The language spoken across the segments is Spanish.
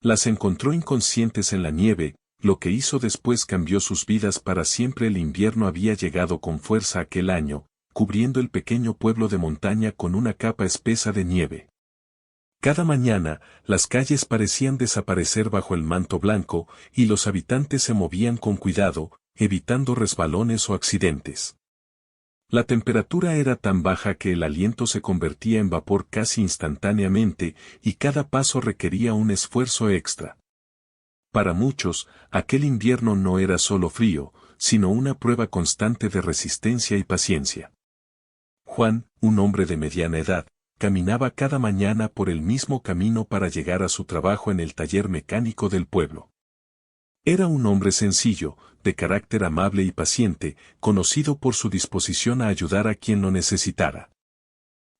Las encontró inconscientes en la nieve, lo que hizo después cambió sus vidas para siempre. El invierno había llegado con fuerza aquel año, cubriendo el pequeño pueblo de montaña con una capa espesa de nieve. Cada mañana, las calles parecían desaparecer bajo el manto blanco, y los habitantes se movían con cuidado, evitando resbalones o accidentes. La temperatura era tan baja que el aliento se convertía en vapor casi instantáneamente, y cada paso requería un esfuerzo extra. Para muchos, aquel invierno no era solo frío, sino una prueba constante de resistencia y paciencia. Juan, un hombre de mediana edad, caminaba cada mañana por el mismo camino para llegar a su trabajo en el taller mecánico del pueblo. Era un hombre sencillo, de carácter amable y paciente, conocido por su disposición a ayudar a quien lo necesitara.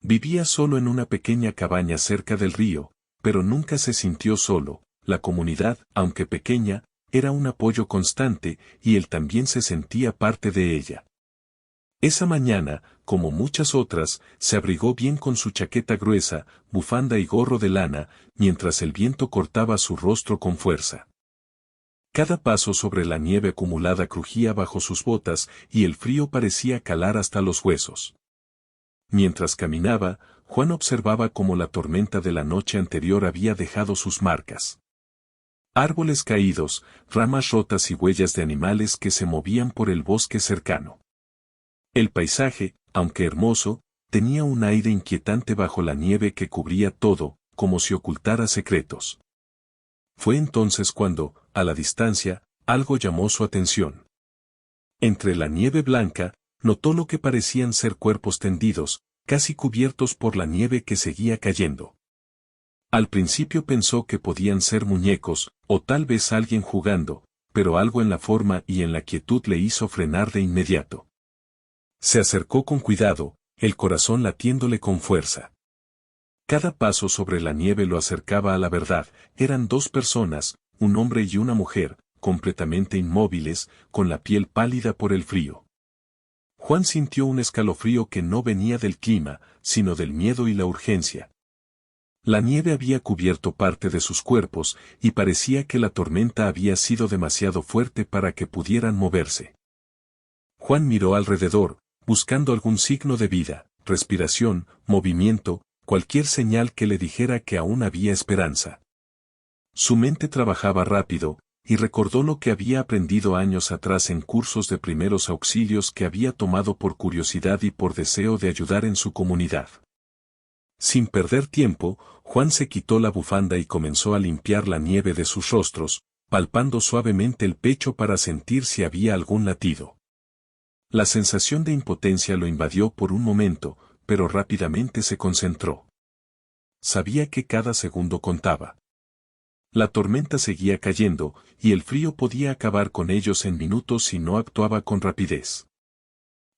Vivía solo en una pequeña cabaña cerca del río, pero nunca se sintió solo. La comunidad, aunque pequeña, era un apoyo constante, y él también se sentía parte de ella. Esa mañana, como muchas otras, se abrigó bien con su chaqueta gruesa, bufanda y gorro de lana, mientras el viento cortaba su rostro con fuerza. Cada paso sobre la nieve acumulada crujía bajo sus botas, y el frío parecía calar hasta los huesos. Mientras caminaba, Juan observaba cómo la tormenta de la noche anterior había dejado sus marcas. Árboles caídos, ramas rotas y huellas de animales que se movían por el bosque cercano. El paisaje, aunque hermoso, tenía un aire inquietante bajo la nieve que cubría todo, como si ocultara secretos. Fue entonces cuando, a la distancia, algo llamó su atención. Entre la nieve blanca, notó lo que parecían ser cuerpos tendidos, casi cubiertos por la nieve que seguía cayendo. Al principio pensó que podían ser muñecos, o tal vez alguien jugando, pero algo en la forma y en la quietud le hizo frenar de inmediato. Se acercó con cuidado, el corazón latiéndole con fuerza. Cada paso sobre la nieve lo acercaba a la verdad. Eran dos personas, un hombre y una mujer, completamente inmóviles, con la piel pálida por el frío. Juan sintió un escalofrío que no venía del clima, sino del miedo y la urgencia. La nieve había cubierto parte de sus cuerpos, y parecía que la tormenta había sido demasiado fuerte para que pudieran moverse. Juan miró alrededor, buscando algún signo de vida, respiración, movimiento, cualquier señal que le dijera que aún había esperanza. Su mente trabajaba rápido, y recordó lo que había aprendido años atrás en cursos de primeros auxilios que había tomado por curiosidad y por deseo de ayudar en su comunidad. Sin perder tiempo, Juan se quitó la bufanda y comenzó a limpiar la nieve de sus rostros, palpando suavemente el pecho para sentir si había algún latido. La sensación de impotencia lo invadió por un momento, pero rápidamente se concentró. Sabía que cada segundo contaba. La tormenta seguía cayendo, y el frío podía acabar con ellos en minutos si no actuaba con rapidez.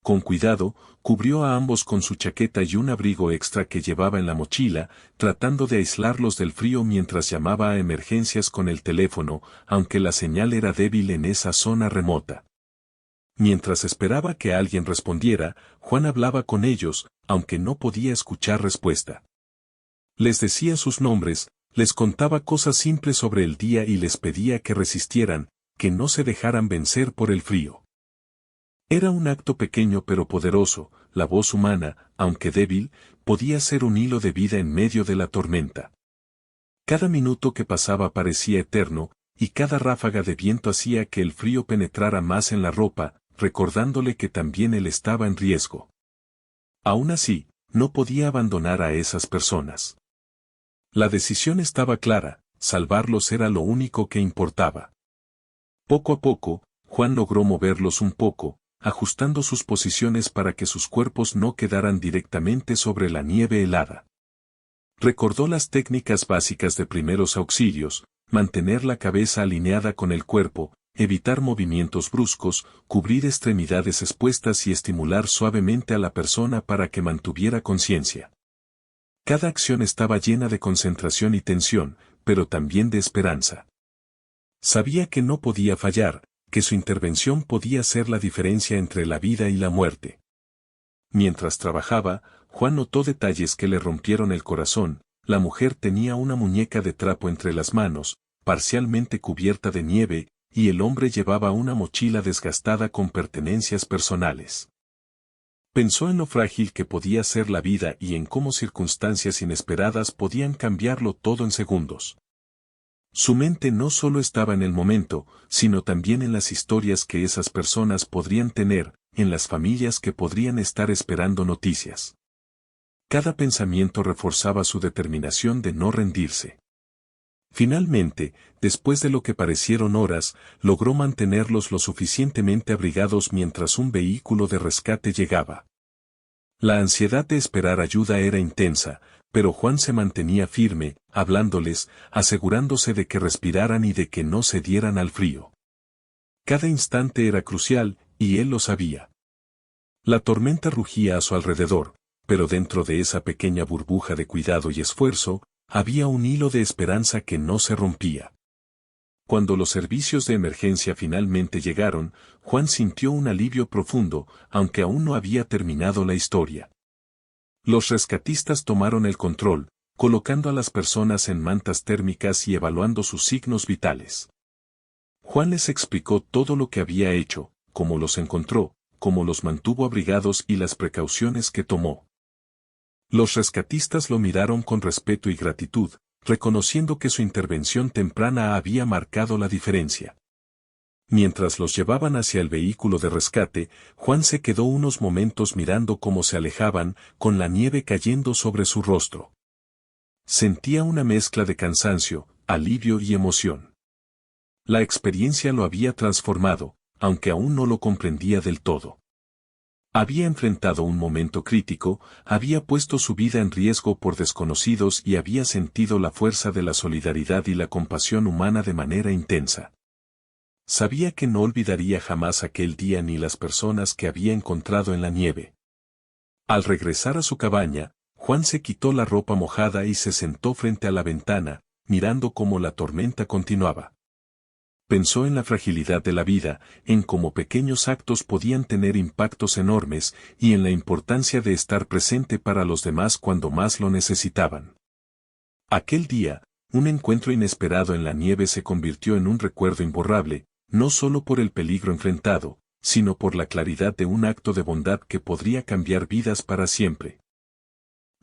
Con cuidado, cubrió a ambos con su chaqueta y un abrigo extra que llevaba en la mochila, tratando de aislarlos del frío mientras llamaba a emergencias con el teléfono, aunque la señal era débil en esa zona remota. Mientras esperaba que alguien respondiera, Juan hablaba con ellos, aunque no podía escuchar respuesta. Les decía sus nombres, les contaba cosas simples sobre el día y les pedía que resistieran, que no se dejaran vencer por el frío. Era un acto pequeño pero poderoso. La voz humana, aunque débil, podía ser un hilo de vida en medio de la tormenta. Cada minuto que pasaba parecía eterno, y cada ráfaga de viento hacía que el frío penetrara más en la ropa, recordándole que también él estaba en riesgo. Aún así, no podía abandonar a esas personas. La decisión estaba clara, salvarlos era lo único que importaba. Poco a poco, Juan logró moverlos un poco, ajustando sus posiciones para que sus cuerpos no quedaran directamente sobre la nieve helada. Recordó las técnicas básicas de primeros auxilios, mantener la cabeza alineada con el cuerpo, evitar movimientos bruscos, cubrir extremidades expuestas y estimular suavemente a la persona para que mantuviera conciencia. Cada acción estaba llena de concentración y tensión, pero también de esperanza. Sabía que no podía fallar, que su intervención podía ser la diferencia entre la vida y la muerte. Mientras trabajaba, Juan notó detalles que le rompieron el corazón. La mujer tenía una muñeca de trapo entre las manos, parcialmente cubierta de nieve, y el hombre llevaba una mochila desgastada con pertenencias personales. Pensó en lo frágil que podía ser la vida y en cómo circunstancias inesperadas podían cambiarlo todo en segundos. Su mente no solo estaba en el momento, sino también en las historias que esas personas podrían tener, en las familias que podrían estar esperando noticias. Cada pensamiento reforzaba su determinación de no rendirse. Finalmente, después de lo que parecieron horas, logró mantenerlos lo suficientemente abrigados mientras un vehículo de rescate llegaba. La ansiedad de esperar ayuda era intensa, pero Juan se mantenía firme, hablándoles, asegurándose de que respiraran y de que no cedieran al frío. Cada instante era crucial, y él lo sabía. La tormenta rugía a su alrededor, pero dentro de esa pequeña burbuja de cuidado y esfuerzo, había un hilo de esperanza que no se rompía. Cuando los servicios de emergencia finalmente llegaron, Juan sintió un alivio profundo, aunque aún no había terminado la historia. Los rescatistas tomaron el control, colocando a las personas en mantas térmicas y evaluando sus signos vitales. Juan les explicó todo lo que había hecho, cómo los encontró, cómo los mantuvo abrigados y las precauciones que tomó. Los rescatistas lo miraron con respeto y gratitud, reconociendo que su intervención temprana había marcado la diferencia. Mientras los llevaban hacia el vehículo de rescate, Juan se quedó unos momentos mirando cómo se alejaban, con la nieve cayendo sobre su rostro. Sentía una mezcla de cansancio, alivio y emoción. La experiencia lo había transformado, aunque aún no lo comprendía del todo. Había enfrentado un momento crítico, había puesto su vida en riesgo por desconocidos y había sentido la fuerza de la solidaridad y la compasión humana de manera intensa. Sabía que no olvidaría jamás aquel día ni las personas que había encontrado en la nieve. Al regresar a su cabaña, Juan se quitó la ropa mojada y se sentó frente a la ventana, mirando cómo la tormenta continuaba. Pensó en la fragilidad de la vida, en cómo pequeños actos podían tener impactos enormes, y en la importancia de estar presente para los demás cuando más lo necesitaban. Aquel día, un encuentro inesperado en la nieve se convirtió en un recuerdo imborrable, no solo por el peligro enfrentado, sino por la claridad de un acto de bondad que podría cambiar vidas para siempre.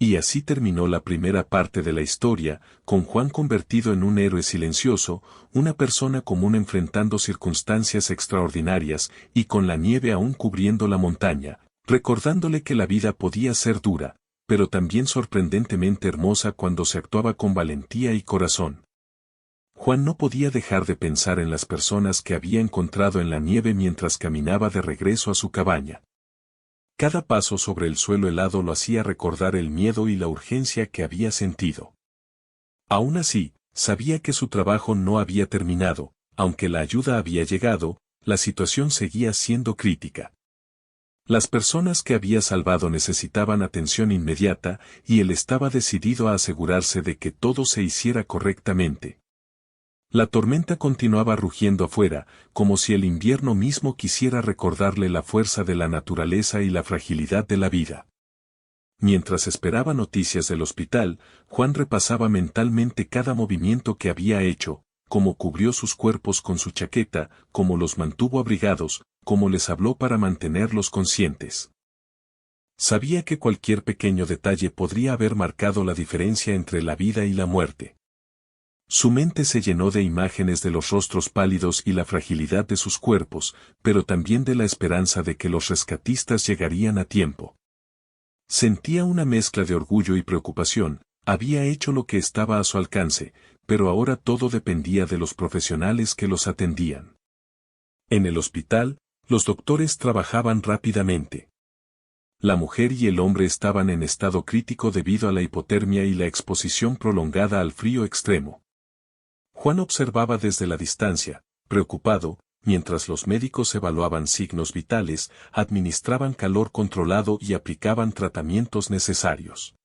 Y así terminó la primera parte de la historia, con Juan convertido en un héroe silencioso, una persona común enfrentando circunstancias extraordinarias, y con la nieve aún cubriendo la montaña, recordándole que la vida podía ser dura, pero también sorprendentemente hermosa cuando se actuaba con valentía y corazón. Juan no podía dejar de pensar en las personas que había encontrado en la nieve mientras caminaba de regreso a su cabaña. Cada paso sobre el suelo helado lo hacía recordar el miedo y la urgencia que había sentido. Aún así, sabía que su trabajo no había terminado, aunque la ayuda había llegado, la situación seguía siendo crítica. Las personas que había salvado necesitaban atención inmediata, y él estaba decidido a asegurarse de que todo se hiciera correctamente. La tormenta continuaba rugiendo afuera, como si el invierno mismo quisiera recordarle la fuerza de la naturaleza y la fragilidad de la vida. Mientras esperaba noticias del hospital, Juan repasaba mentalmente cada movimiento que había hecho, cómo cubrió sus cuerpos con su chaqueta, cómo los mantuvo abrigados, cómo les habló para mantenerlos conscientes. Sabía que cualquier pequeño detalle podría haber marcado la diferencia entre la vida y la muerte. Su mente se llenó de imágenes de los rostros pálidos y la fragilidad de sus cuerpos, pero también de la esperanza de que los rescatistas llegarían a tiempo. Sentía una mezcla de orgullo y preocupación, había hecho lo que estaba a su alcance, pero ahora todo dependía de los profesionales que los atendían. En el hospital, los doctores trabajaban rápidamente. La mujer y el hombre estaban en estado crítico debido a la hipotermia y la exposición prolongada al frío extremo. Juan observaba desde la distancia, preocupado, mientras los médicos evaluaban signos vitales, administraban calor controlado y aplicaban tratamientos necesarios.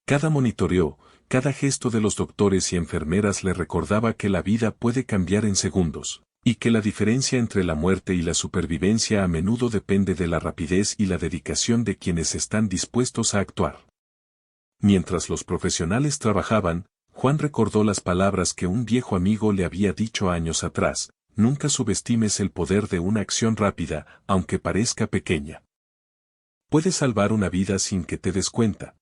Cada monitoreo, cada gesto de los doctores y enfermeras le recordaba que la vida puede cambiar en segundos, y que la diferencia entre la muerte y la supervivencia a menudo depende de la rapidez y la dedicación de quienes están dispuestos a actuar. Mientras los profesionales trabajaban, Juan recordó las palabras que un viejo amigo le había dicho años atrás: nunca subestimes el poder de una acción rápida, aunque parezca pequeña. Puede salvar una vida sin que te des cuenta.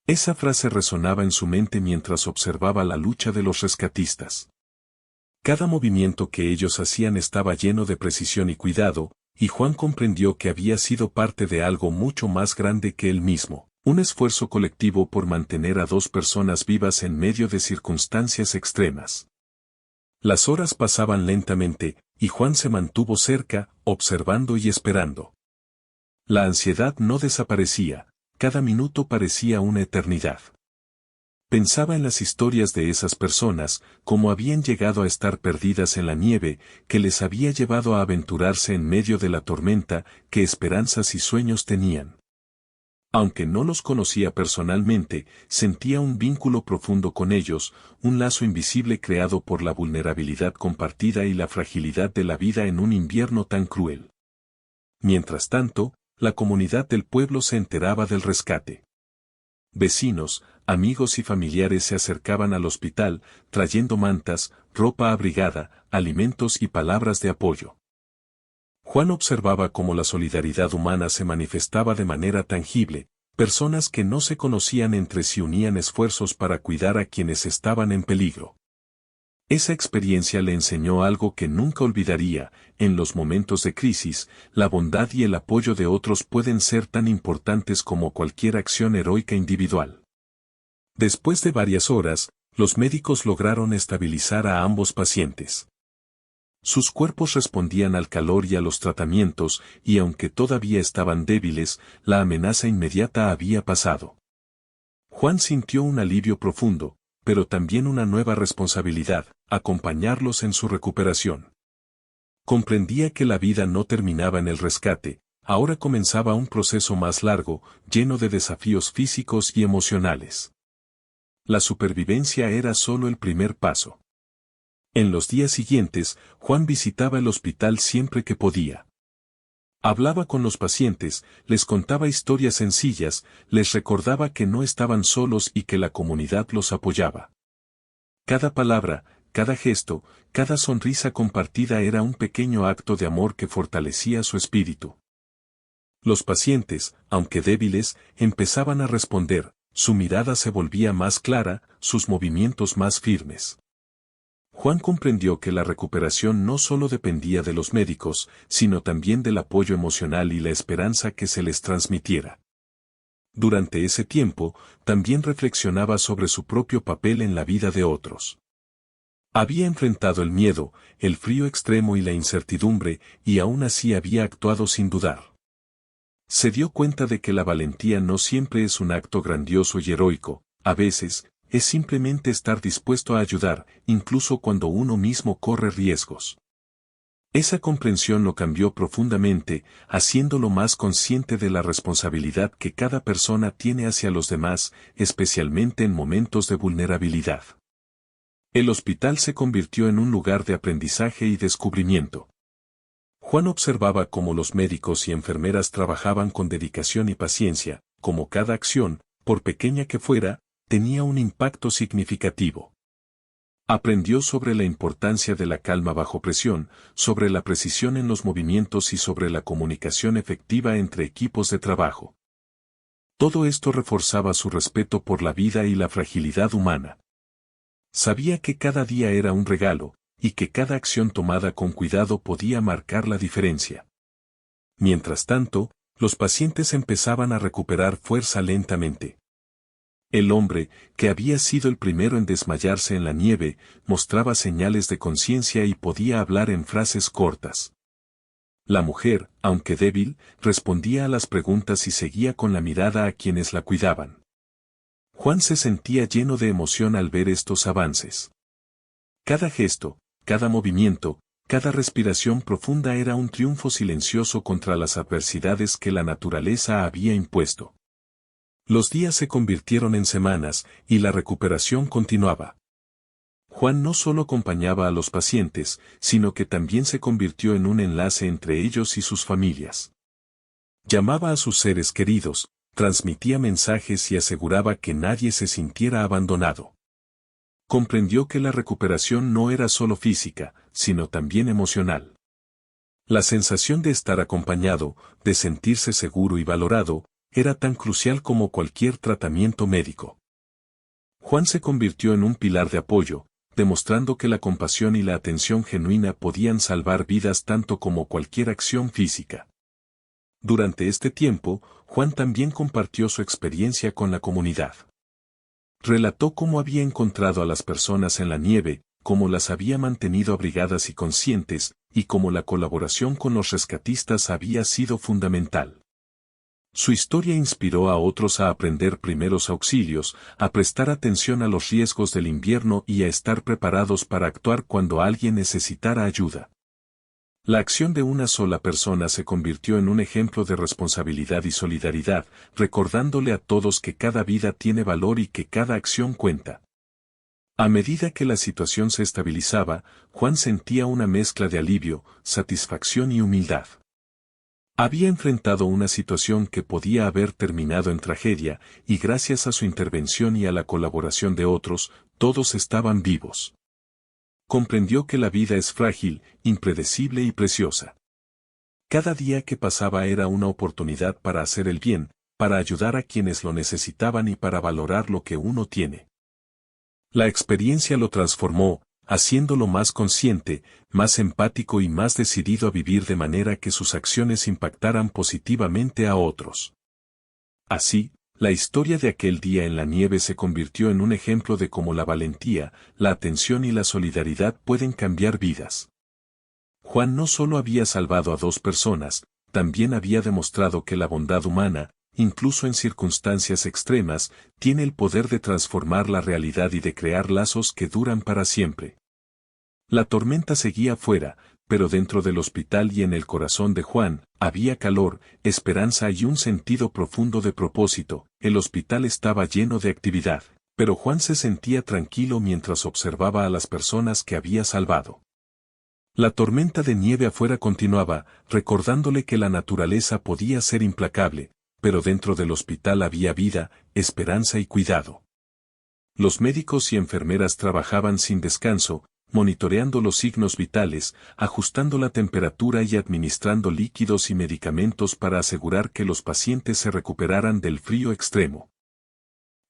Esa frase resonaba en su mente mientras observaba la lucha de los rescatistas. Cada movimiento que ellos hacían estaba lleno de precisión y cuidado, y Juan comprendió que había sido parte de algo mucho más grande que él mismo, un esfuerzo colectivo por mantener a dos personas vivas en medio de circunstancias extremas. Las horas pasaban lentamente, y Juan se mantuvo cerca, observando y esperando. La ansiedad no desaparecía, cada minuto parecía una eternidad. Pensaba en las historias de esas personas, cómo habían llegado a estar perdidas en la nieve, que les había llevado a aventurarse en medio de la tormenta, qué esperanzas y sueños tenían. Aunque no los conocía personalmente, sentía un vínculo profundo con ellos, un lazo invisible creado por la vulnerabilidad compartida y la fragilidad de la vida en un invierno tan cruel. Mientras tanto, la comunidad del pueblo se enteraba del rescate. Vecinos, amigos y familiares se acercaban al hospital, trayendo mantas, ropa abrigada, alimentos y palabras de apoyo. Juan observaba cómo la solidaridad humana se manifestaba de manera tangible, personas que no se conocían entre sí unían esfuerzos para cuidar a quienes estaban en peligro. Esa experiencia le enseñó algo que nunca olvidaría: en los momentos de crisis, la bondad y el apoyo de otros pueden ser tan importantes como cualquier acción heroica individual. Después de varias horas, los médicos lograron estabilizar a ambos pacientes. Sus cuerpos respondían al calor y a los tratamientos, y aunque todavía estaban débiles, la amenaza inmediata había pasado. Juan sintió un alivio profundo, pero también una nueva responsabilidad: acompañarlos en su recuperación. Comprendía que la vida no terminaba en el rescate, ahora comenzaba un proceso más largo, lleno de desafíos físicos y emocionales. La supervivencia era solo el primer paso. En los días siguientes, Juan visitaba el hospital siempre que podía. Hablaba con los pacientes, les contaba historias sencillas, les recordaba que no estaban solos y que la comunidad los apoyaba. Cada palabra, cada gesto, cada sonrisa compartida era un pequeño acto de amor que fortalecía su espíritu. Los pacientes, aunque débiles, empezaban a responder, su mirada se volvía más clara, sus movimientos más firmes. Juan comprendió que la recuperación no solo dependía de los médicos, sino también del apoyo emocional y la esperanza que se les transmitiera. Durante ese tiempo, también reflexionaba sobre su propio papel en la vida de otros. Había enfrentado el miedo, el frío extremo y la incertidumbre, y aún así había actuado sin dudar. Se dio cuenta de que la valentía no siempre es un acto grandioso y heroico, a veces, es simplemente estar dispuesto a ayudar, incluso cuando uno mismo corre riesgos. Esa comprensión lo cambió profundamente, haciéndolo más consciente de la responsabilidad que cada persona tiene hacia los demás, especialmente en momentos de vulnerabilidad. El hospital se convirtió en un lugar de aprendizaje y descubrimiento. Juan observaba cómo los médicos y enfermeras trabajaban con dedicación y paciencia, cómo cada acción, por pequeña que fuera, tenía un impacto significativo. Aprendió sobre la importancia de la calma bajo presión, sobre la precisión en los movimientos y sobre la comunicación efectiva entre equipos de trabajo. Todo esto reforzaba su respeto por la vida y la fragilidad humana. Sabía que cada día era un regalo, y que cada acción tomada con cuidado podía marcar la diferencia. Mientras tanto, los pacientes empezaban a recuperar fuerza lentamente. El hombre, que había sido el primero en desmayarse en la nieve, mostraba señales de conciencia y podía hablar en frases cortas. La mujer, aunque débil, respondía a las preguntas y seguía con la mirada a quienes la cuidaban. Juan se sentía lleno de emoción al ver estos avances. Cada gesto, cada movimiento, cada respiración profunda era un triunfo silencioso contra las adversidades que la naturaleza había impuesto. Los días se convirtieron en semanas, y la recuperación continuaba. Juan no solo acompañaba a los pacientes, sino que también se convirtió en un enlace entre ellos y sus familias. Llamaba a sus seres queridos, transmitía mensajes y aseguraba que nadie se sintiera abandonado. Comprendió que la recuperación no era solo física, sino también emocional. La sensación de estar acompañado, de sentirse seguro y valorado, era tan crucial como cualquier tratamiento médico. Juan se convirtió en un pilar de apoyo, demostrando que la compasión y la atención genuina podían salvar vidas tanto como cualquier acción física. Durante este tiempo, Juan también compartió su experiencia con la comunidad. Relató cómo había encontrado a las personas en la nieve, cómo las había mantenido abrigadas y conscientes, y cómo la colaboración con los rescatistas había sido fundamental. Su historia inspiró a otros a aprender primeros auxilios, a prestar atención a los riesgos del invierno y a estar preparados para actuar cuando alguien necesitara ayuda. La acción de una sola persona se convirtió en un ejemplo de responsabilidad y solidaridad, recordándole a todos que cada vida tiene valor y que cada acción cuenta. A medida que la situación se estabilizaba, Juan sentía una mezcla de alivio, satisfacción y humildad. Había enfrentado una situación que podía haber terminado en tragedia, y gracias a su intervención y a la colaboración de otros, todos estaban vivos. Comprendió que la vida es frágil, impredecible y preciosa. Cada día que pasaba era una oportunidad para hacer el bien, para ayudar a quienes lo necesitaban y para valorar lo que uno tiene. La experiencia lo transformó, haciéndolo más consciente, más empático y más decidido a vivir de manera que sus acciones impactaran positivamente a otros. Así, la historia de aquel día en la nieve se convirtió en un ejemplo de cómo la valentía, la atención y la solidaridad pueden cambiar vidas. Juan no solo había salvado a 2 personas, también había demostrado que la bondad humana, incluso en circunstancias extremas, tiene el poder de transformar la realidad y de crear lazos que duran para siempre. La tormenta seguía afuera, pero dentro del hospital y en el corazón de Juan, había calor, esperanza y un sentido profundo de propósito. El hospital estaba lleno de actividad, pero Juan se sentía tranquilo mientras observaba a las personas que había salvado. La tormenta de nieve afuera continuaba, recordándole que la naturaleza podía ser implacable, pero dentro del hospital había vida, esperanza y cuidado. Los médicos y enfermeras trabajaban sin descanso, monitoreando los signos vitales, ajustando la temperatura y administrando líquidos y medicamentos para asegurar que los pacientes se recuperaran del frío extremo.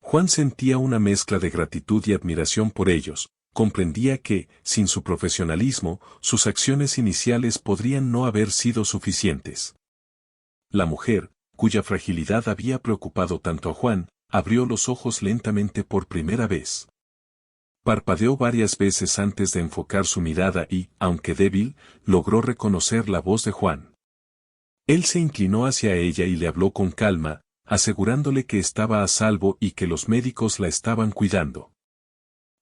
Juan sentía una mezcla de gratitud y admiración por ellos, comprendía que, sin su profesionalismo, sus acciones iniciales podrían no haber sido suficientes. La mujer, cuya fragilidad había preocupado tanto a Juan, abrió los ojos lentamente por primera vez. Parpadeó varias veces antes de enfocar su mirada y, aunque débil, logró reconocer la voz de Juan. Él se inclinó hacia ella y le habló con calma, asegurándole que estaba a salvo y que los médicos la estaban cuidando.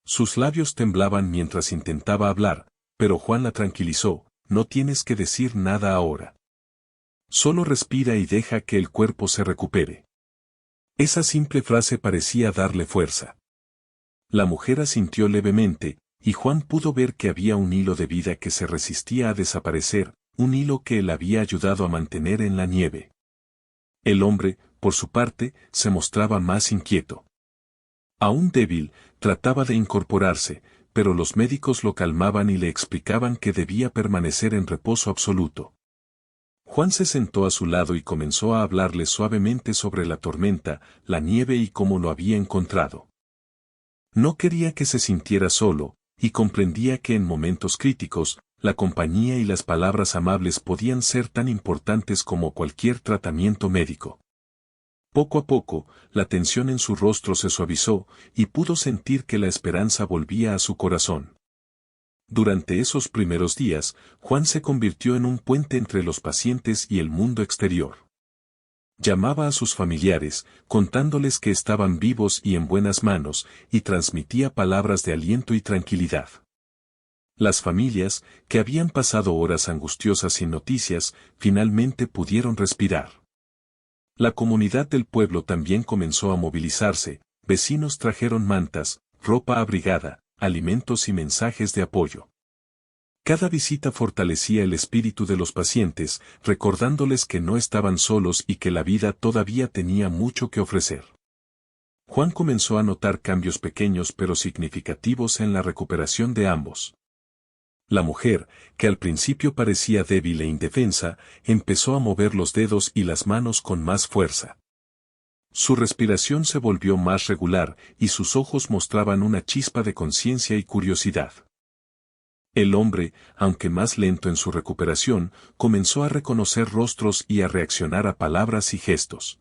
Sus labios temblaban mientras intentaba hablar, pero Juan la tranquilizó: no tienes que decir nada ahora. Solo respira y deja que el cuerpo se recupere. Esa simple frase parecía darle fuerza. La mujer asintió levemente, y Juan pudo ver que había un hilo de vida que se resistía a desaparecer, un hilo que él había ayudado a mantener en la nieve. El hombre, por su parte, se mostraba más inquieto. Aún débil, trataba de incorporarse, pero los médicos lo calmaban y le explicaban que debía permanecer en reposo absoluto. Juan se sentó a su lado y comenzó a hablarle suavemente sobre la tormenta, la nieve y cómo lo había encontrado. No quería que se sintiera solo, y comprendía que en momentos críticos, la compañía y las palabras amables podían ser tan importantes como cualquier tratamiento médico. Poco a poco, la tensión en su rostro se suavizó, y pudo sentir que la esperanza volvía a su corazón. Durante esos primeros días, Juan se convirtió en un puente entre los pacientes y el mundo exterior. Llamaba a sus familiares, contándoles que estaban vivos y en buenas manos, y transmitía palabras de aliento y tranquilidad. Las familias, que habían pasado horas angustiosas sin noticias, finalmente pudieron respirar. La comunidad del pueblo también comenzó a movilizarse, vecinos trajeron mantas, ropa abrigada, alimentos y mensajes de apoyo. Cada visita fortalecía el espíritu de los pacientes, recordándoles que no estaban solos y que la vida todavía tenía mucho que ofrecer. Juan comenzó a notar cambios pequeños pero significativos en la recuperación de ambos. La mujer, que al principio parecía débil e indefensa, empezó a mover los dedos y las manos con más fuerza. Su respiración se volvió más regular y sus ojos mostraban una chispa de conciencia y curiosidad. El hombre, aunque más lento en su recuperación, comenzó a reconocer rostros y a reaccionar a palabras y gestos.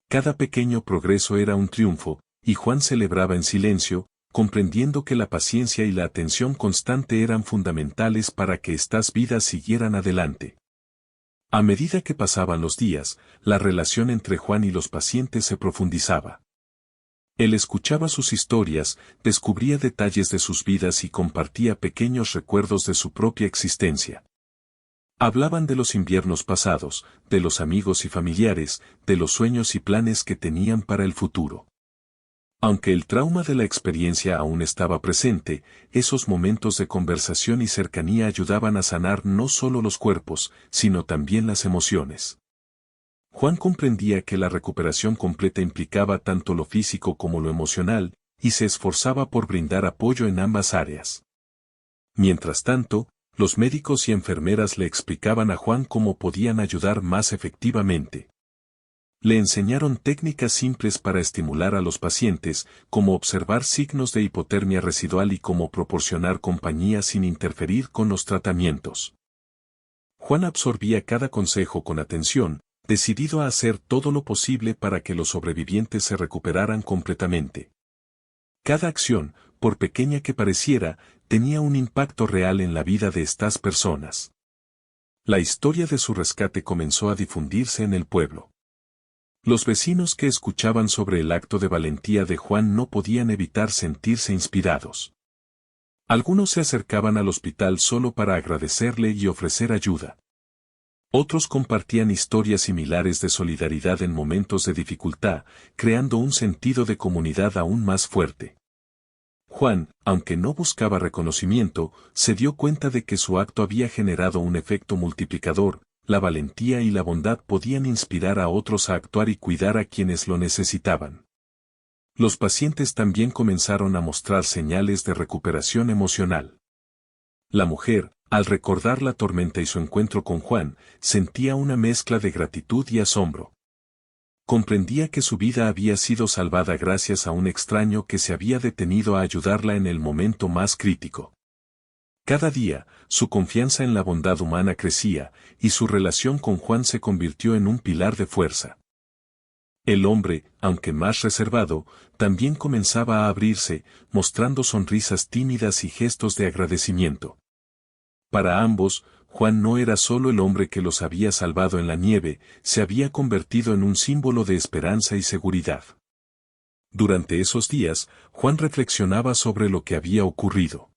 Cada pequeño progreso era un triunfo, y Juan celebraba en silencio, comprendiendo que la paciencia y la atención constante eran fundamentales para que estas vidas siguieran adelante. A medida que pasaban los días, la relación entre Juan y los pacientes se profundizaba. Él escuchaba sus historias, descubría detalles de sus vidas y compartía pequeños recuerdos de su propia existencia. Hablaban de los inviernos pasados, de los amigos y familiares, de los sueños y planes que tenían para el futuro. Aunque el trauma de la experiencia aún estaba presente, esos momentos de conversación y cercanía ayudaban a sanar no solo los cuerpos, sino también las emociones. Juan comprendía que la recuperación completa implicaba tanto lo físico como lo emocional, y se esforzaba por brindar apoyo en ambas áreas. Mientras tanto, los médicos y enfermeras le explicaban a Juan cómo podían ayudar más efectivamente. Le enseñaron técnicas simples para estimular a los pacientes, como observar signos de hipotermia residual y cómo proporcionar compañía sin interferir con los tratamientos. Juan absorbía cada consejo con atención, decidido a hacer todo lo posible para que los sobrevivientes se recuperaran completamente. Cada acción, por pequeña que pareciera, tenía un impacto real en la vida de estas personas. La historia de su rescate comenzó a difundirse en el pueblo. Los vecinos que escuchaban sobre el acto de valentía de Juan no podían evitar sentirse inspirados. Algunos se acercaban al hospital solo para agradecerle y ofrecer ayuda. Otros compartían historias similares de solidaridad en momentos de dificultad, creando un sentido de comunidad aún más fuerte. Juan, aunque no buscaba reconocimiento, se dio cuenta de que su acto había generado un efecto multiplicador. La valentía y la bondad podían inspirar a otros a actuar y cuidar a quienes lo necesitaban. Los pacientes también comenzaron a mostrar señales de recuperación emocional. La mujer, al recordar la tormenta y su encuentro con Juan, sentía una mezcla de gratitud y asombro. Comprendía que su vida había sido salvada gracias a un extraño que se había detenido a ayudarla en el momento más crítico. Cada día, su confianza en la bondad humana crecía, y su relación con Juan se convirtió en un pilar de fuerza. El hombre, aunque más reservado, también comenzaba a abrirse, mostrando sonrisas tímidas y gestos de agradecimiento. Para ambos, Juan no era solo el hombre que los había salvado en la nieve, se había convertido en un símbolo de esperanza y seguridad. Durante esos días, Juan reflexionaba sobre lo que había ocurrido.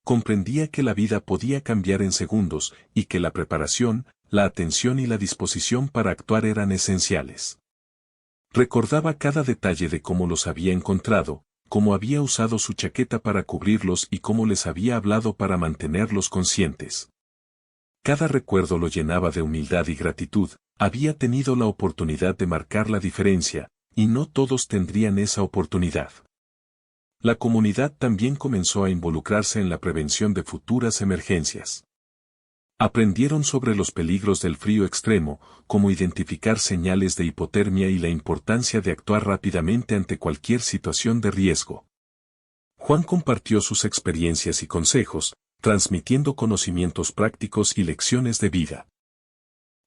Comprendía que la vida podía cambiar en segundos y que la preparación, la atención y la disposición para actuar eran esenciales. Recordaba cada detalle de cómo los había encontrado, cómo había usado su chaqueta para cubrirlos y cómo les había hablado para mantenerlos conscientes. Cada recuerdo lo llenaba de humildad y gratitud, había tenido la oportunidad de marcar la diferencia, y no todos tendrían esa oportunidad. La comunidad también comenzó a involucrarse en la prevención de futuras emergencias. Aprendieron sobre los peligros del frío extremo, cómo identificar señales de hipotermia y la importancia de actuar rápidamente ante cualquier situación de riesgo. Juan compartió sus experiencias y consejos, transmitiendo conocimientos prácticos y lecciones de vida.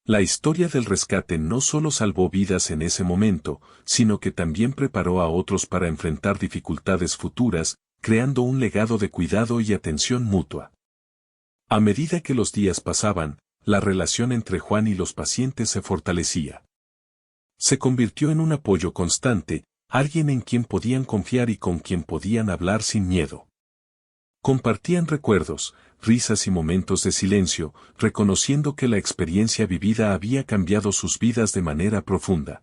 La historia del rescate no solo salvó vidas en ese momento, sino que también preparó a otros para enfrentar dificultades futuras, creando un legado de cuidado y atención mutua. A medida que los días pasaban, la relación entre Juan y los pacientes se fortalecía. Se convirtió en un apoyo constante, alguien en quien podían confiar y con quien podían hablar sin miedo. Compartían recuerdos, risas y momentos de silencio, reconociendo que la experiencia vivida había cambiado sus vidas de manera profunda.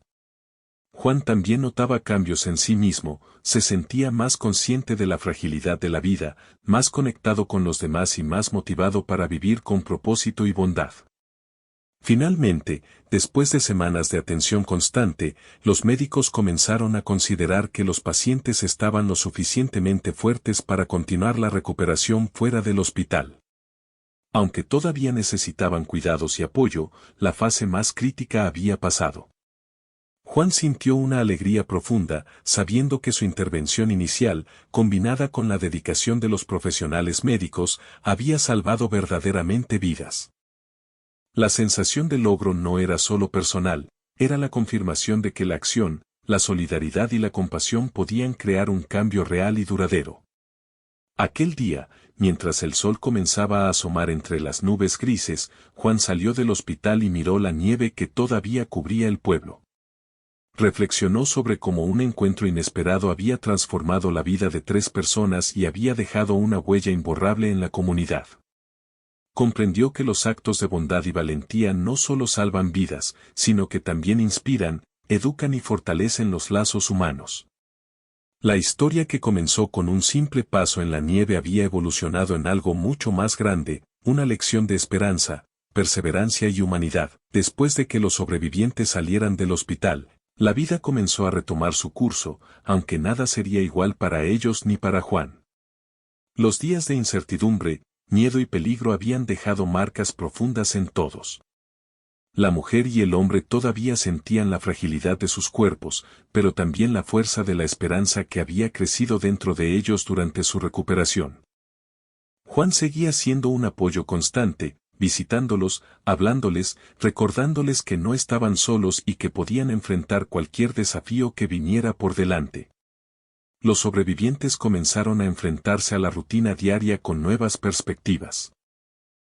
Juan también notaba cambios en sí mismo, se sentía más consciente de la fragilidad de la vida, más conectado con los demás y más motivado para vivir con propósito y bondad. Finalmente, después de semanas de atención constante, los médicos comenzaron a considerar que los pacientes estaban lo suficientemente fuertes para continuar la recuperación fuera del hospital. Aunque todavía necesitaban cuidados y apoyo, la fase más crítica había pasado. Juan sintió una alegría profunda, sabiendo que su intervención inicial, combinada con la dedicación de los profesionales médicos, había salvado verdaderamente vidas. La sensación de logro no era solo personal, era la confirmación de que la acción, la solidaridad y la compasión podían crear un cambio real y duradero. Aquel día, mientras el sol comenzaba a asomar entre las nubes grises, Juan salió del hospital y miró la nieve que todavía cubría el pueblo. Reflexionó sobre cómo un encuentro inesperado había transformado la vida de 3 personas y había dejado una huella imborrable en la comunidad. Comprendió que los actos de bondad y valentía no solo salvan vidas, sino que también inspiran, educan y fortalecen los lazos humanos. La historia que comenzó con un simple paso en la nieve había evolucionado en algo mucho más grande, una lección de esperanza, perseverancia y humanidad. Después de que los sobrevivientes salieran del hospital, la vida comenzó a retomar su curso, aunque nada sería igual para ellos ni para Juan. Los días de incertidumbre, miedo y peligro habían dejado marcas profundas en todos. La mujer y el hombre todavía sentían la fragilidad de sus cuerpos, pero también la fuerza de la esperanza que había crecido dentro de ellos durante su recuperación. Juan seguía siendo un apoyo constante, visitándolos, hablándoles, recordándoles que no estaban solos y que podían enfrentar cualquier desafío que viniera por delante. Los sobrevivientes comenzaron a enfrentarse a la rutina diaria con nuevas perspectivas.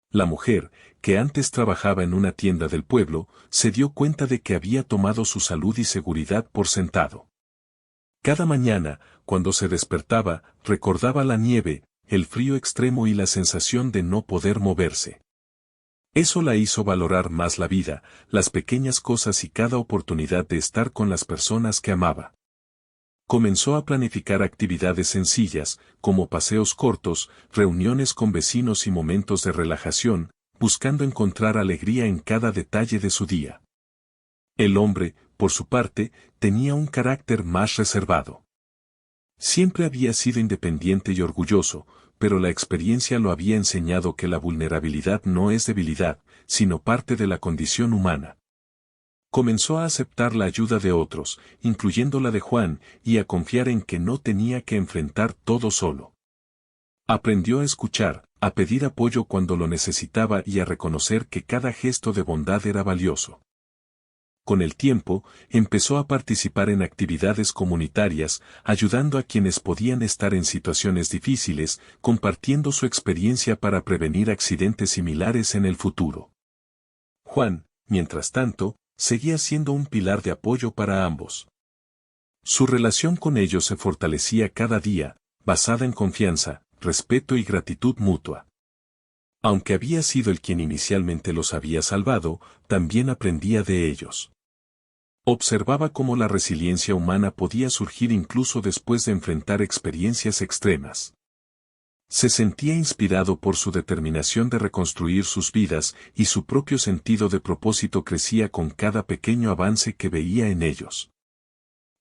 La mujer, que antes trabajaba en una tienda del pueblo, se dio cuenta de que había tomado su salud y seguridad por sentado. Cada mañana, cuando se despertaba, recordaba la nieve, el frío extremo y la sensación de no poder moverse. Eso la hizo valorar más la vida, las pequeñas cosas y cada oportunidad de estar con las personas que amaba. Comenzó a planificar actividades sencillas, como paseos cortos, reuniones con vecinos y momentos de relajación, buscando encontrar alegría en cada detalle de su día. El hombre, por su parte, tenía un carácter más reservado. Siempre había sido independiente y orgulloso, pero la experiencia lo había enseñado que la vulnerabilidad no es debilidad, sino parte de la condición humana. Comenzó a aceptar la ayuda de otros, incluyendo la de Juan, y a confiar en que no tenía que enfrentar todo solo. Aprendió a escuchar, a pedir apoyo cuando lo necesitaba y a reconocer que cada gesto de bondad era valioso. Con el tiempo, empezó a participar en actividades comunitarias, ayudando a quienes podían estar en situaciones difíciles, compartiendo su experiencia para prevenir accidentes similares en el futuro. Juan, mientras tanto, seguía siendo un pilar de apoyo para ambos. Su relación con ellos se fortalecía cada día, basada en confianza, respeto y gratitud mutua. Aunque había sido el quien inicialmente los había salvado, también aprendía de ellos. Observaba cómo la resiliencia humana podía surgir incluso después de enfrentar experiencias extremas. Se sentía inspirado por su determinación de reconstruir sus vidas y su propio sentido de propósito crecía con cada pequeño avance que veía en ellos.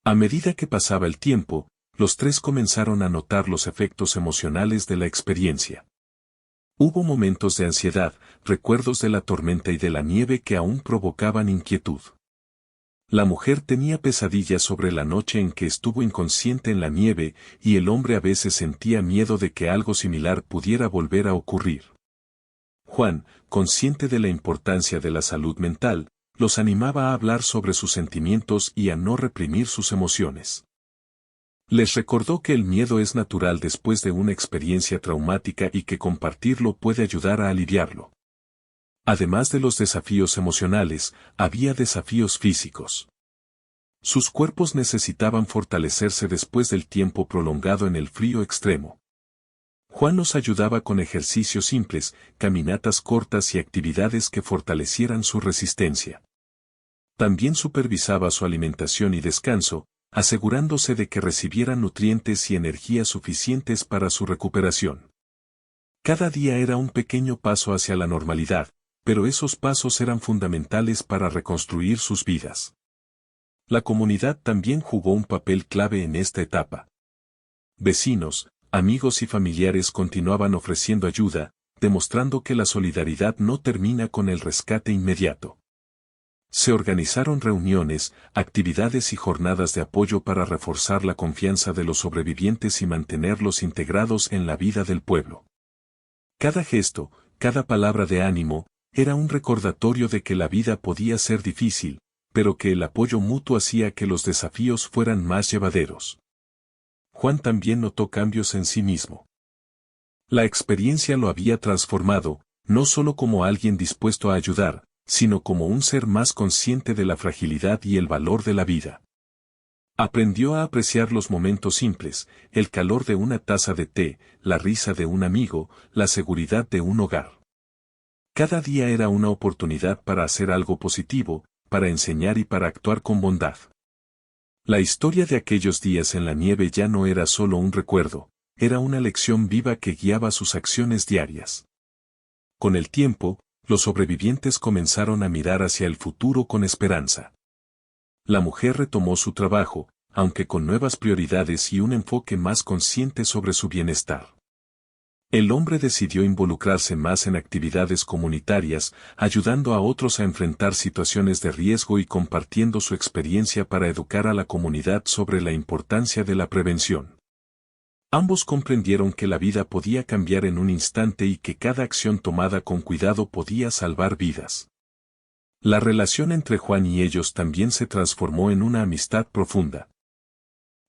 A medida que pasaba el tiempo, los 3 comenzaron a notar los efectos emocionales de la experiencia. Hubo momentos de ansiedad, recuerdos de la tormenta y de la nieve que aún provocaban inquietud. La mujer tenía pesadillas sobre la noche en que estuvo inconsciente en la nieve, y el hombre a veces sentía miedo de que algo similar pudiera volver a ocurrir. Juan, consciente de la importancia de la salud mental, los animaba a hablar sobre sus sentimientos y a no reprimir sus emociones. Les recordó que el miedo es natural después de una experiencia traumática y que compartirlo puede ayudar a aliviarlo. Además de los desafíos emocionales, había desafíos físicos. Sus cuerpos necesitaban fortalecerse después del tiempo prolongado en el frío extremo. Juan los ayudaba con ejercicios simples, caminatas cortas y actividades que fortalecieran su resistencia. También supervisaba su alimentación y descanso, asegurándose de que recibieran nutrientes y energía suficientes para su recuperación. Cada día era un pequeño paso hacia la normalidad, pero esos pasos eran fundamentales para reconstruir sus vidas. La comunidad también jugó un papel clave en esta etapa. Vecinos, amigos y familiares continuaban ofreciendo ayuda, demostrando que la solidaridad no termina con el rescate inmediato. Se organizaron reuniones, actividades y jornadas de apoyo para reforzar la confianza de los sobrevivientes y mantenerlos integrados en la vida del pueblo. Cada gesto, cada palabra de ánimo, era un recordatorio de que la vida podía ser difícil, pero que el apoyo mutuo hacía que los desafíos fueran más llevaderos. Juan también notó cambios en sí mismo. La experiencia lo había transformado, no solo como alguien dispuesto a ayudar, sino como un ser más consciente de la fragilidad y el valor de la vida. Aprendió a apreciar los momentos simples, el calor de una taza de té, la risa de un amigo, la seguridad de un hogar. Cada día era una oportunidad para hacer algo positivo, para enseñar y para actuar con bondad. La historia de aquellos días en la nieve ya no era solo un recuerdo, era una lección viva que guiaba sus acciones diarias. Con el tiempo, los sobrevivientes comenzaron a mirar hacia el futuro con esperanza. La mujer retomó su trabajo, aunque con nuevas prioridades y un enfoque más consciente sobre su bienestar. El hombre decidió involucrarse más en actividades comunitarias, ayudando a otros a enfrentar situaciones de riesgo y compartiendo su experiencia para educar a la comunidad sobre la importancia de la prevención. Ambos comprendieron que la vida podía cambiar en un instante y que cada acción tomada con cuidado podía salvar vidas. La relación entre Juan y ellos también se transformó en una amistad profunda.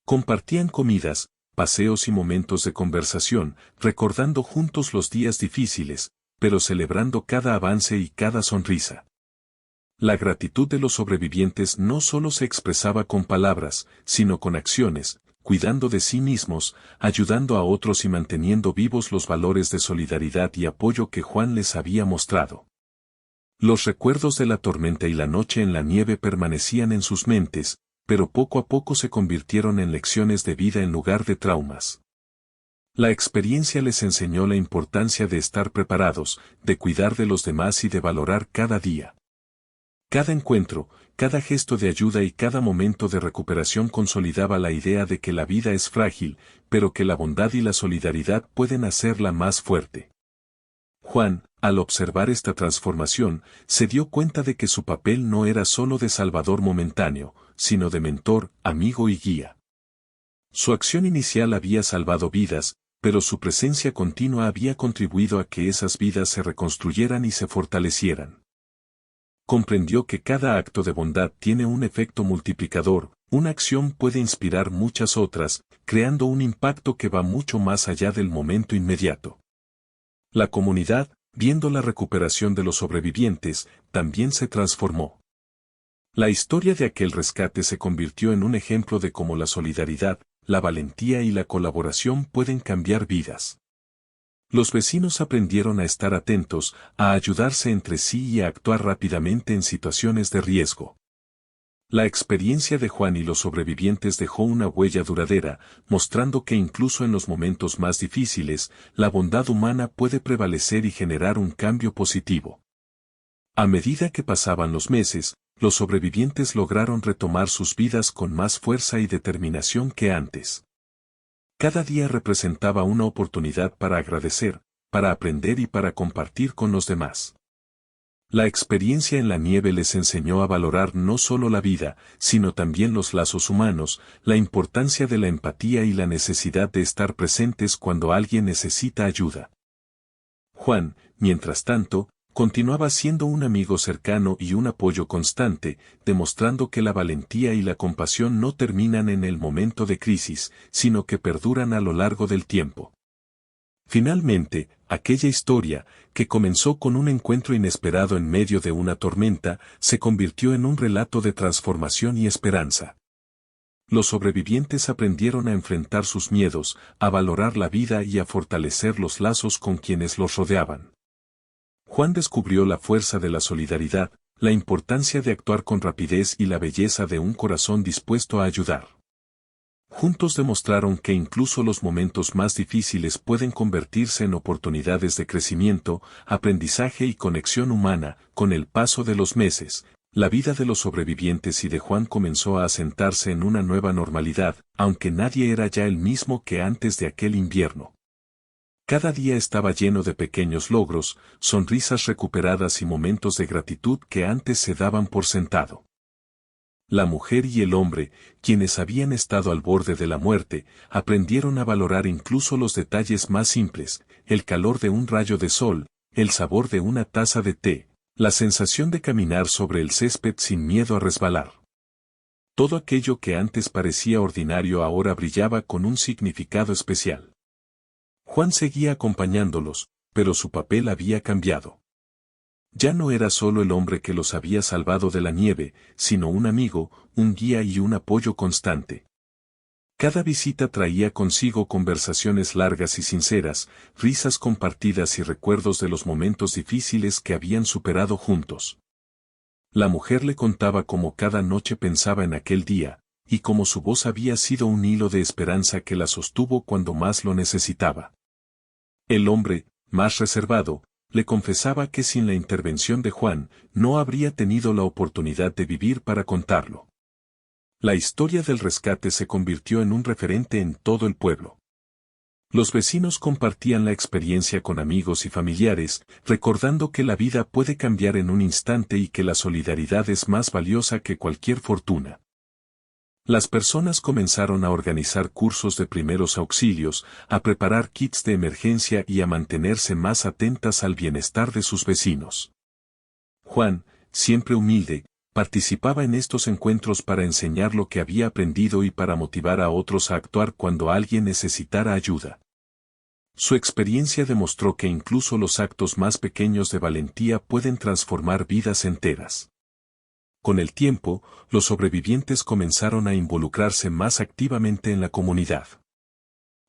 Compartían comidas, paseos y momentos de conversación, recordando juntos los días difíciles, pero celebrando cada avance y cada sonrisa. La gratitud de los sobrevivientes no solo se expresaba con palabras, sino con acciones, cuidando de sí mismos, ayudando a otros y manteniendo vivos los valores de solidaridad y apoyo que Juan les había mostrado. Los recuerdos de la tormenta y la noche en la nieve permanecían en sus mentes, pero poco a poco se convirtieron en lecciones de vida en lugar de traumas. La experiencia les enseñó la importancia de estar preparados, de cuidar de los demás y de valorar cada día. Cada encuentro, cada gesto de ayuda y cada momento de recuperación consolidaba la idea de que la vida es frágil, pero que la bondad y la solidaridad pueden hacerla más fuerte. Juan, al observar esta transformación, se dio cuenta de que su papel no era solo de salvador momentáneo, sino de mentor, amigo y guía. Su acción inicial había salvado vidas, pero su presencia continua había contribuido a que esas vidas se reconstruyeran y se fortalecieran. Comprendió que cada acto de bondad tiene un efecto multiplicador, una acción puede inspirar muchas otras, creando un impacto que va mucho más allá del momento inmediato. La comunidad, viendo la recuperación de los sobrevivientes, también se transformó. La historia de aquel rescate se convirtió en un ejemplo de cómo la solidaridad, la valentía y la colaboración pueden cambiar vidas. Los vecinos aprendieron a estar atentos, a ayudarse entre sí y a actuar rápidamente en situaciones de riesgo. La experiencia de Juan y los sobrevivientes dejó una huella duradera, mostrando que incluso en los momentos más difíciles, la bondad humana puede prevalecer y generar un cambio positivo. A medida que pasaban los meses, los sobrevivientes lograron retomar sus vidas con más fuerza y determinación que antes. Cada día representaba una oportunidad para agradecer, para aprender y para compartir con los demás. La experiencia en la nieve les enseñó a valorar no solo la vida, sino también los lazos humanos, la importancia de la empatía y la necesidad de estar presentes cuando alguien necesita ayuda. Juan, mientras tanto, continuaba siendo un amigo cercano y un apoyo constante, demostrando que la valentía y la compasión no terminan en el momento de crisis, sino que perduran a lo largo del tiempo. Finalmente, aquella historia, que comenzó con un encuentro inesperado en medio de una tormenta, se convirtió en un relato de transformación y esperanza. Los sobrevivientes aprendieron a enfrentar sus miedos, a valorar la vida y a fortalecer los lazos con quienes los rodeaban. Juan descubrió la fuerza de la solidaridad, la importancia de actuar con rapidez y la belleza de un corazón dispuesto a ayudar. Juntos demostraron que incluso los momentos más difíciles pueden convertirse en oportunidades de crecimiento, aprendizaje y conexión humana. Con el paso de los meses, la vida de los sobrevivientes y de Juan comenzó a asentarse en una nueva normalidad, aunque nadie era ya el mismo que antes de aquel invierno. Cada día estaba lleno de pequeños logros, sonrisas recuperadas y momentos de gratitud que antes se daban por sentado. La mujer y el hombre, quienes habían estado al borde de la muerte, aprendieron a valorar incluso los detalles más simples, el calor de un rayo de sol, el sabor de una taza de té, la sensación de caminar sobre el césped sin miedo a resbalar. Todo aquello que antes parecía ordinario ahora brillaba con un significado especial. Juan seguía acompañándolos, pero su papel había cambiado. Ya no era solo el hombre que los había salvado de la nieve, sino un amigo, un guía y un apoyo constante. Cada visita traía consigo conversaciones largas y sinceras, risas compartidas y recuerdos de los momentos difíciles que habían superado juntos. La mujer le contaba cómo cada noche pensaba en aquel día, y cómo su voz había sido un hilo de esperanza que la sostuvo cuando más lo necesitaba. El hombre, más reservado, le confesaba que sin la intervención de Juan, no habría tenido la oportunidad de vivir para contarlo. La historia del rescate se convirtió en un referente en todo el pueblo. Los vecinos compartían la experiencia con amigos y familiares, recordando que la vida puede cambiar en un instante y que la solidaridad es más valiosa que cualquier fortuna. Las personas comenzaron a organizar cursos de primeros auxilios, a preparar kits de emergencia y a mantenerse más atentas al bienestar de sus vecinos. Juan, siempre humilde, participaba en estos encuentros para enseñar lo que había aprendido y para motivar a otros a actuar cuando alguien necesitara ayuda. Su experiencia demostró que incluso los actos más pequeños de valentía pueden transformar vidas enteras. Con el tiempo, los sobrevivientes comenzaron a involucrarse más activamente en la comunidad.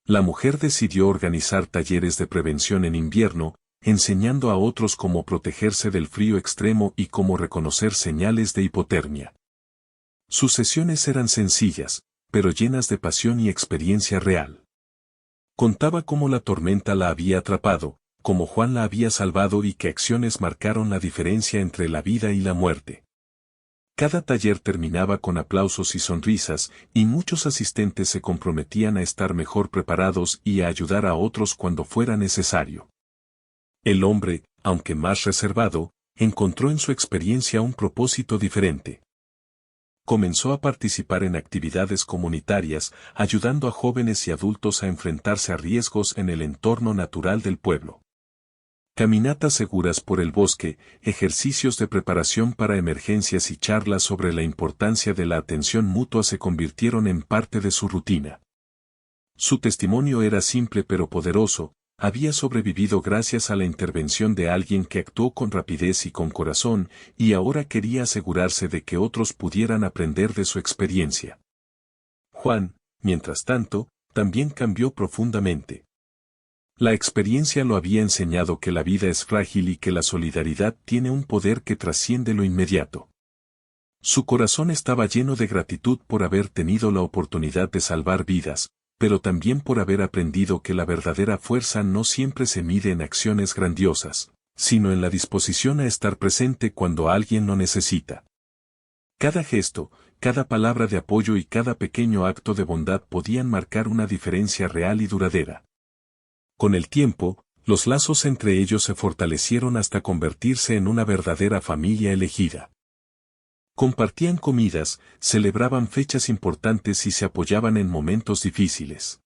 La mujer decidió organizar talleres de prevención en invierno, enseñando a otros cómo protegerse del frío extremo y cómo reconocer señales de hipotermia. Sus sesiones eran sencillas, pero llenas de pasión y experiencia real. Contaba cómo la tormenta la había atrapado, cómo Juan la había salvado y qué acciones marcaron la diferencia entre la vida y la muerte. Cada taller terminaba con aplausos y sonrisas, y muchos asistentes se comprometían a estar mejor preparados y a ayudar a otros cuando fuera necesario. El hombre, aunque más reservado, encontró en su experiencia un propósito diferente. Comenzó a participar en actividades comunitarias, ayudando a jóvenes y adultos a enfrentarse a riesgos en el entorno natural del pueblo. Caminatas seguras por el bosque, ejercicios de preparación para emergencias y charlas sobre la importancia de la atención mutua se convirtieron en parte de su rutina. Su testimonio era simple pero poderoso, había sobrevivido gracias a la intervención de alguien que actuó con rapidez y con corazón, y ahora quería asegurarse de que otros pudieran aprender de su experiencia. Juan, mientras tanto, también cambió profundamente. La experiencia lo había enseñado que la vida es frágil y que la solidaridad tiene un poder que trasciende lo inmediato. Su corazón estaba lleno de gratitud por haber tenido la oportunidad de salvar vidas, pero también por haber aprendido que la verdadera fuerza no siempre se mide en acciones grandiosas, sino en la disposición a estar presente cuando alguien lo necesita. Cada gesto, cada palabra de apoyo y cada pequeño acto de bondad podían marcar una diferencia real y duradera. Con el tiempo, los lazos entre ellos se fortalecieron hasta convertirse en una verdadera familia elegida. Compartían comidas, celebraban fechas importantes y se apoyaban en momentos difíciles.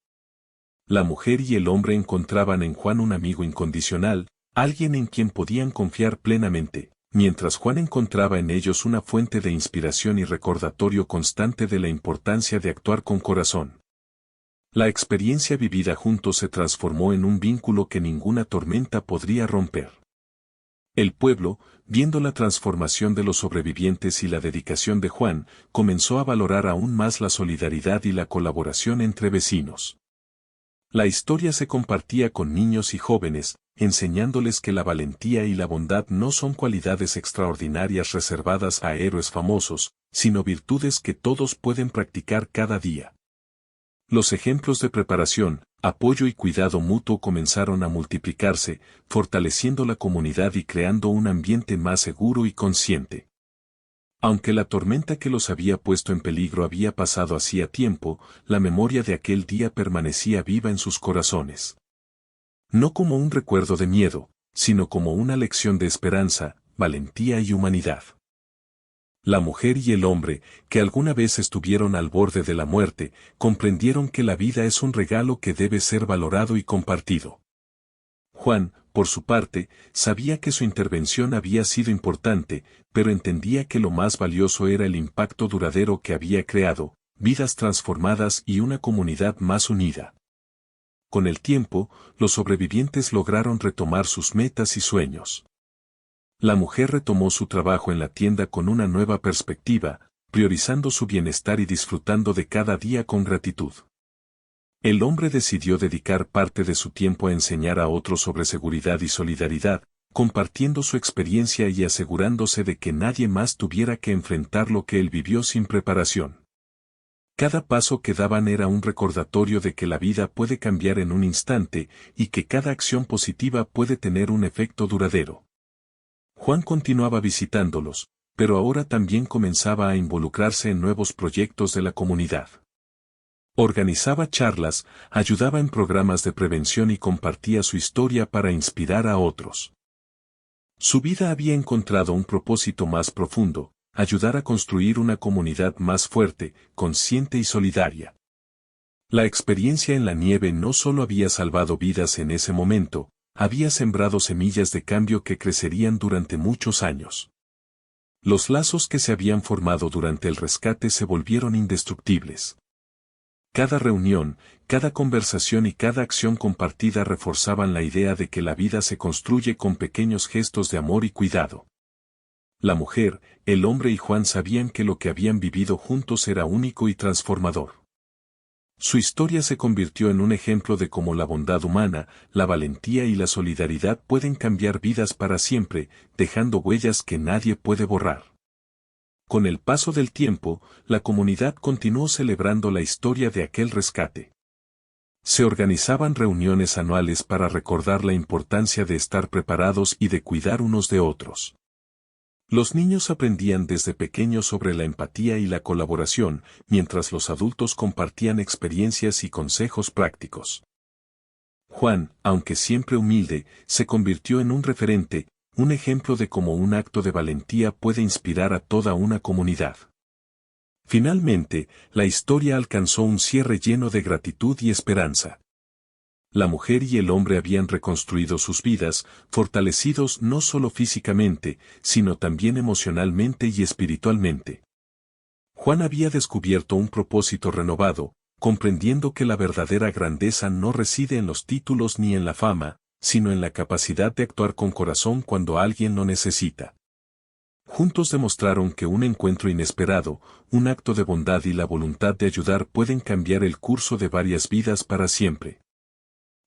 La mujer y el hombre encontraban en Juan un amigo incondicional, alguien en quien podían confiar plenamente, mientras Juan encontraba en ellos una fuente de inspiración y recordatorio constante de la importancia de actuar con corazón. La experiencia vivida juntos se transformó en un vínculo que ninguna tormenta podría romper. El pueblo, viendo la transformación de los sobrevivientes y la dedicación de Juan, comenzó a valorar aún más la solidaridad y la colaboración entre vecinos. La historia se compartía con niños y jóvenes, enseñándoles que la valentía y la bondad no son cualidades extraordinarias reservadas a héroes famosos, sino virtudes que todos pueden practicar cada día. Los ejemplos de preparación, apoyo y cuidado mutuo comenzaron a multiplicarse, fortaleciendo la comunidad y creando un ambiente más seguro y consciente. Aunque la tormenta que los había puesto en peligro había pasado hacía tiempo, la memoria de aquel día permanecía viva en sus corazones. No como un recuerdo de miedo, sino como una lección de esperanza, valentía y humanidad. La mujer y el hombre, que alguna vez estuvieron al borde de la muerte, comprendieron que la vida es un regalo que debe ser valorado y compartido. Juan, por su parte, sabía que su intervención había sido importante, pero entendía que lo más valioso era el impacto duradero que había creado, vidas transformadas y una comunidad más unida. Con el tiempo, los sobrevivientes lograron retomar sus metas y sueños. La mujer retomó su trabajo en la tienda con una nueva perspectiva, priorizando su bienestar y disfrutando de cada día con gratitud. El hombre decidió dedicar parte de su tiempo a enseñar a otros sobre seguridad y solidaridad, compartiendo su experiencia y asegurándose de que nadie más tuviera que enfrentar lo que él vivió sin preparación. Cada paso que daban era un recordatorio de que la vida puede cambiar en un instante y que cada acción positiva puede tener un efecto duradero. Juan continuaba visitándolos, pero ahora también comenzaba a involucrarse en nuevos proyectos de la comunidad. Organizaba charlas, ayudaba en programas de prevención y compartía su historia para inspirar a otros. Su vida había encontrado un propósito más profundo, ayudar a construir una comunidad más fuerte, consciente y solidaria. La experiencia en la nieve no solo había salvado vidas en ese momento, había sembrado semillas de cambio que crecerían durante muchos años. Los lazos que se habían formado durante el rescate se volvieron indestructibles. Cada reunión, cada conversación y cada acción compartida reforzaban la idea de que la vida se construye con pequeños gestos de amor y cuidado. La mujer, el hombre y Juan sabían que lo que habían vivido juntos era único y transformador. Su historia se convirtió en un ejemplo de cómo la bondad humana, la valentía y la solidaridad pueden cambiar vidas para siempre, dejando huellas que nadie puede borrar. Con el paso del tiempo, la comunidad continuó celebrando la historia de aquel rescate. Se organizaban reuniones anuales para recordar la importancia de estar preparados y de cuidar unos de otros. Los niños aprendían desde pequeños sobre la empatía y la colaboración, mientras los adultos compartían experiencias y consejos prácticos. Juan, aunque siempre humilde, se convirtió en un referente, un ejemplo de cómo un acto de valentía puede inspirar a toda una comunidad. Finalmente, la historia alcanzó un cierre lleno de gratitud y esperanza. La mujer y el hombre habían reconstruido sus vidas, fortalecidos no solo físicamente, sino también emocionalmente y espiritualmente. Juan había descubierto un propósito renovado, comprendiendo que la verdadera grandeza no reside en los títulos ni en la fama, sino en la capacidad de actuar con corazón cuando alguien lo necesita. Juntos demostraron que un encuentro inesperado, un acto de bondad y la voluntad de ayudar pueden cambiar el curso de varias vidas para siempre.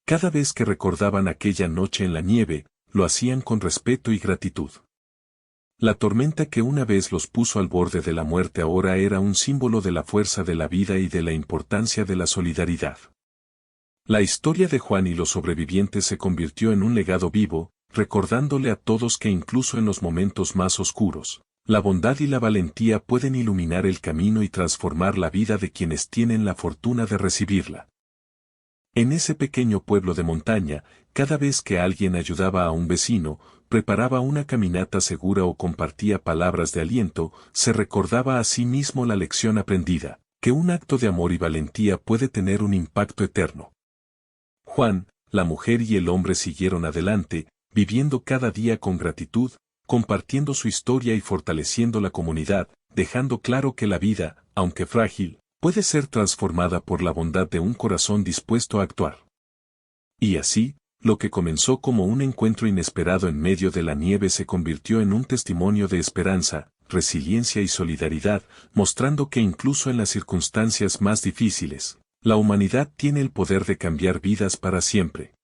Cada vez que recordaban aquella noche en la nieve, lo hacían con respeto y gratitud. La tormenta que una vez los puso al borde de la muerte ahora era un símbolo de la fuerza de la vida y de la importancia de la solidaridad. La historia de Juan y los sobrevivientes se convirtió en un legado vivo, recordándole a todos que incluso en los momentos más oscuros, la bondad y la valentía pueden iluminar el camino y transformar la vida de quienes tienen la fortuna de recibirla. En ese pequeño pueblo de montaña, cada vez que alguien ayudaba a un vecino, preparaba una caminata segura o compartía palabras de aliento, se recordaba a sí mismo la lección aprendida, que un acto de amor y valentía puede tener un impacto eterno. Juan, la mujer y el hombre siguieron adelante, viviendo cada día con gratitud, compartiendo su historia y fortaleciendo la comunidad, dejando claro que la vida, aunque frágil, puede ser transformada por la bondad de un corazón dispuesto a actuar. Y así, lo que comenzó como un encuentro inesperado en medio de la nieve se convirtió en un testimonio de esperanza, resiliencia y solidaridad, mostrando que incluso en las circunstancias más difíciles, la humanidad tiene el poder de cambiar vidas para siempre.